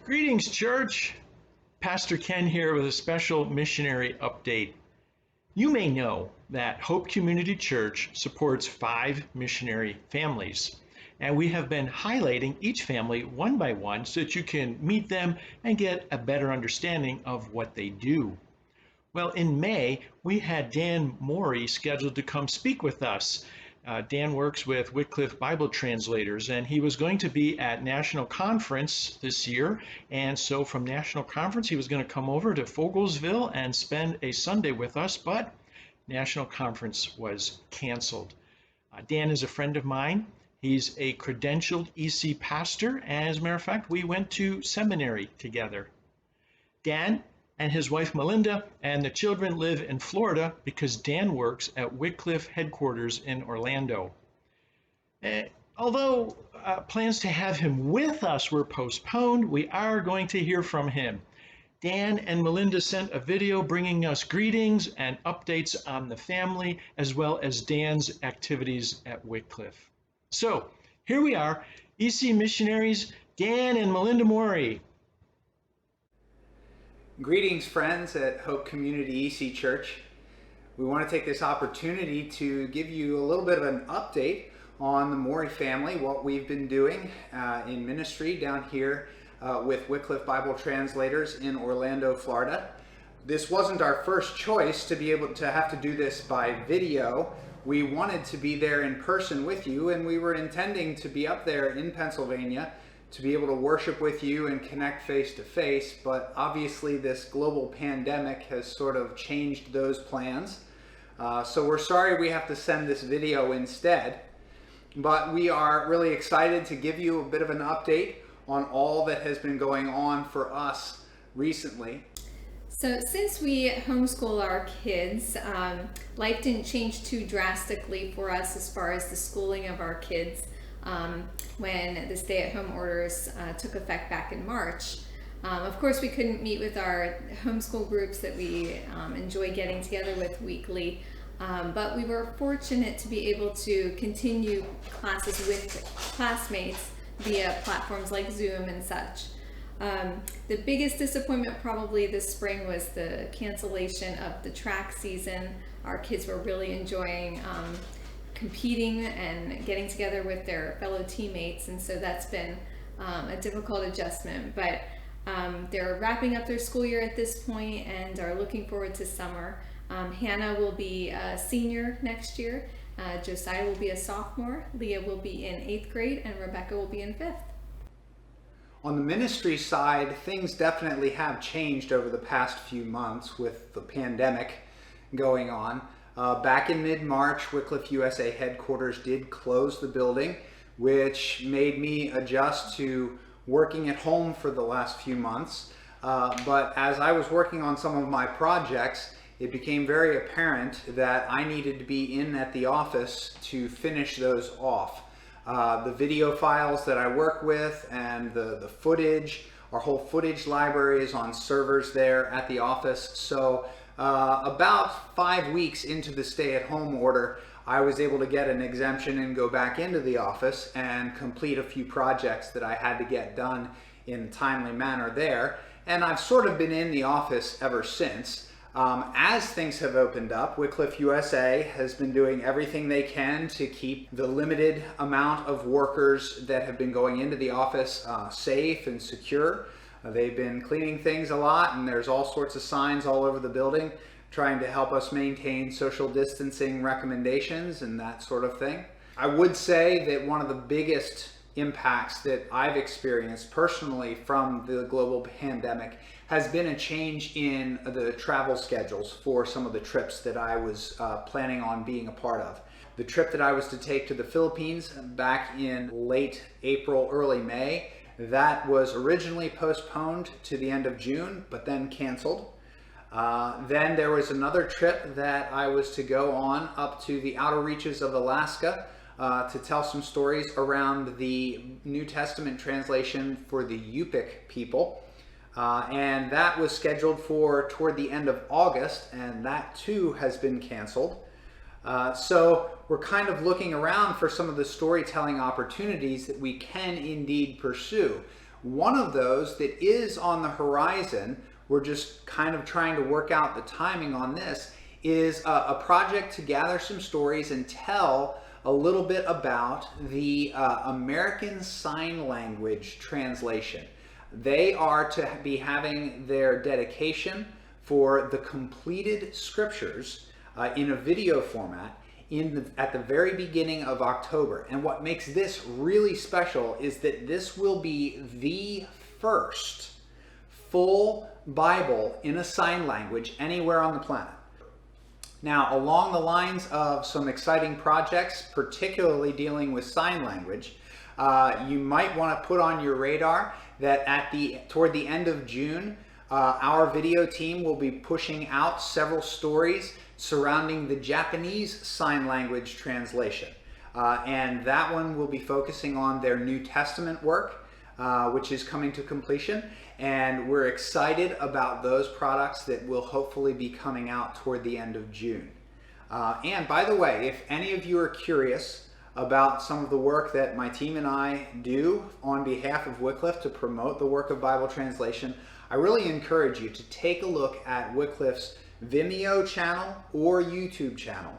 Greetings, church. Pastor Ken here with a special missionary update. You may know that Hope Community Church supports 5 missionary families, and we have been highlighting each family one by one so that you can meet them and get a better understanding of what they do. Well, in May, we had Dan Moury scheduled to come speak with us. Dan works with Wycliffe Bible Translators, and he was going to be at National Conference this year. And so from National Conference, he was going to come over to Fogelsville and spend a Sunday with us, but National Conference was canceled. Dan is a friend of mine. He's a credentialed EC pastor. As a matter of fact, we went to seminary together. Dan and his wife Melinda and the children live in Florida because Dan works at Wycliffe headquarters in Orlando. Although plans to have him with us were postponed, we are going to hear from him. Dan and Melinda sent a video bringing us greetings and updates on the family, as well as Dan's activities at Wycliffe. So here we are, EC missionaries, Dan and Melinda Moury. Greetings, friends at Hope Community EC Church. We want to take this opportunity to give you a little bit of an update on the Moury family, what we've been doing in ministry down here with Wycliffe Bible Translators in Orlando, Florida. This wasn't our first choice to be able to have to do this by video. We wanted to be there in person with you, and we were intending to be up there in Pennsylvania to be able to worship with you and connect face to face, but obviously this global pandemic has sort of changed those plans. So we're sorry we have to send this video instead, but we are really excited to give you a bit of an update on all that has been going on for us recently. So since we homeschool our kids, life didn't change too drastically for us as far as the schooling of our kids. When the stay-at-home orders took effect back in March. Of course, we couldn't meet with our homeschool groups that we enjoy getting together with weekly, but we were fortunate to be able to continue classes with classmates via platforms like Zoom and such. The biggest disappointment probably this spring was the cancellation of the track season. Our kids were really enjoying competing and getting together with their fellow teammates, and so that's been a difficult adjustment, but they're wrapping up their school year at this point and are looking forward to summer. Hannah will be a senior next year, Josiah will be a sophomore, Leah will be in 8th grade, and Rebecca will be in 5th. On the ministry side, things definitely have changed over the past few months with the pandemic going on. Back in mid-March, Wycliffe USA headquarters did close the building, which made me adjust to working at home for the last few months. But as I was working on some of my projects, it became very apparent that I needed to be in at the office to finish those off. The video files that I work with and the footage, our whole footage library is on servers there at the office. So about 5 weeks into the stay-at-home order, I was able to get an exemption and go back into the office and complete a few projects that I had to get done in a timely manner there. And I've sort of been in the office ever since. As things have opened up, Wycliffe USA has been doing everything they can to keep the limited amount of workers that have been going into the office safe and secure. They've been cleaning things a lot, and there's all sorts of signs all over the building trying to help us maintain social distancing recommendations and that sort of thing. I would say that one of the biggest impacts that I've experienced personally from the global pandemic has been a change in the travel schedules for some of the trips that I was planning on being a part of. The trip that I was to take to the Philippines back in late April, early May, that was originally postponed to the end of June, but then canceled. Then there was another trip that I was to go on up to the outer reaches of Alaska to tell some stories around the New Testament translation for the Yupik people. And that was scheduled for toward the end of August, and that too has been canceled. So we're kind of looking around for some of the storytelling opportunities that we can indeed pursue. One of those that is on the horizon, we're just kind of trying to work out the timing on this, is a project to gather some stories and tell a little bit about the American Sign Language translation. They are to be having their dedication for the completed scriptures in a video format at the very beginning of October. And what makes this really special is that this will be the first full Bible in a sign language anywhere on the planet. Now, along the lines of some exciting projects, particularly dealing with sign language, you might want to put on your radar that toward the end of June, our video team will be pushing out several stories surrounding the Japanese Sign Language translation. And that one will be focusing on their New Testament work, which is coming to completion. And we're excited about those products that will hopefully be coming out toward the end of June. And by the way, if any of you are curious about some of the work that my team and I do on behalf of Wycliffe to promote the work of Bible translation, I really encourage you to take a look at Wycliffe's Vimeo channel or YouTube channel.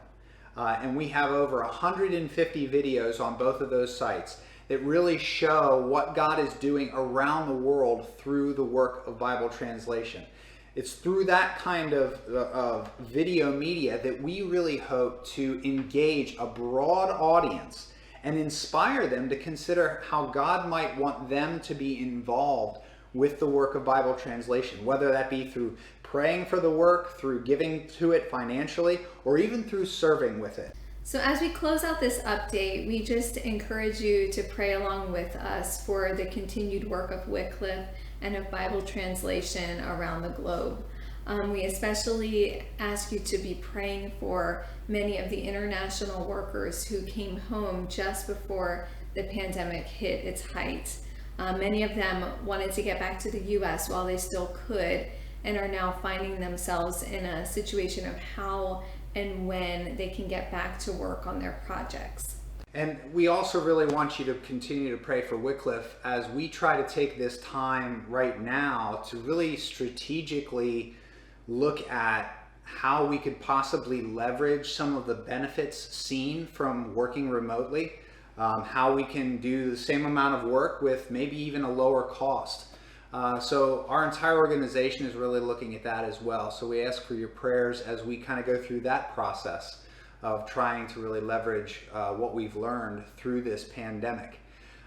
And we have over 150 videos on both of those sites that really show what God is doing around the world through the work of Bible translation. It's through that kind of video media that we really hope to engage a broad audience and inspire them to consider how God might want them to be involved with the work of Bible translation, whether that be through praying for the work, through giving to it financially, or even through serving with it. So as we close out this update, we just encourage you to pray along with us for the continued work of Wycliffe and of Bible translation around the globe. We especially ask you to be praying for many of the international workers who came home just before the pandemic hit its height. Many of them wanted to get back to the U.S. while they still could, and are now finding themselves in a situation of how and when they can get back to work on their projects. And we also really want you to continue to pray for Wycliffe as we try to take this time right now to really strategically look at how we could possibly leverage some of the benefits seen from working remotely, how we can do the same amount of work with maybe even a lower cost. So our entire organization is really looking at that as well. So we ask for your prayers as we kind of go through that process of trying to really leverage what we've learned through this pandemic.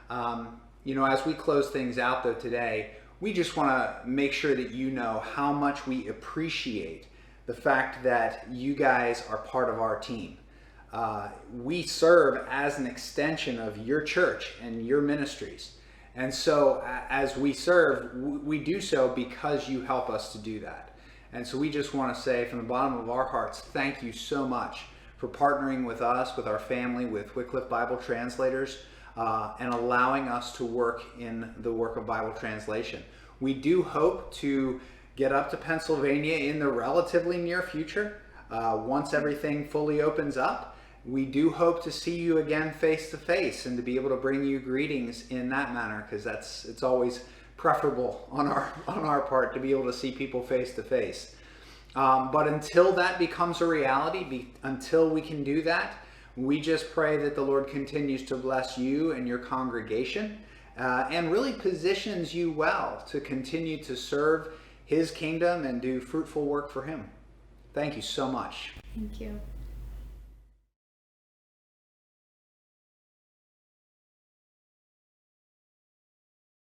As we close things out though today, we just want to make sure that you know how much we appreciate the fact that you guys are part of our team. We serve as an extension of your church and your ministries. And so as we serve, we do so because you help us to do that. And so we just want to say from the bottom of our hearts, thank you so much for partnering with us, with our family, with Wycliffe Bible Translators, and allowing us to work in the work of Bible translation. We do hope to get up to Pennsylvania in the relatively near future, once everything fully opens up. We do hope to see you again face to face and to be able to bring you greetings in that manner, because it's always preferable on our part to be able to see people face to face. But until that becomes a reality, until we can do that, we just pray that the Lord continues to bless you and your congregation, and really positions you well to continue to serve His kingdom and do fruitful work for Him. Thank you so much. Thank you.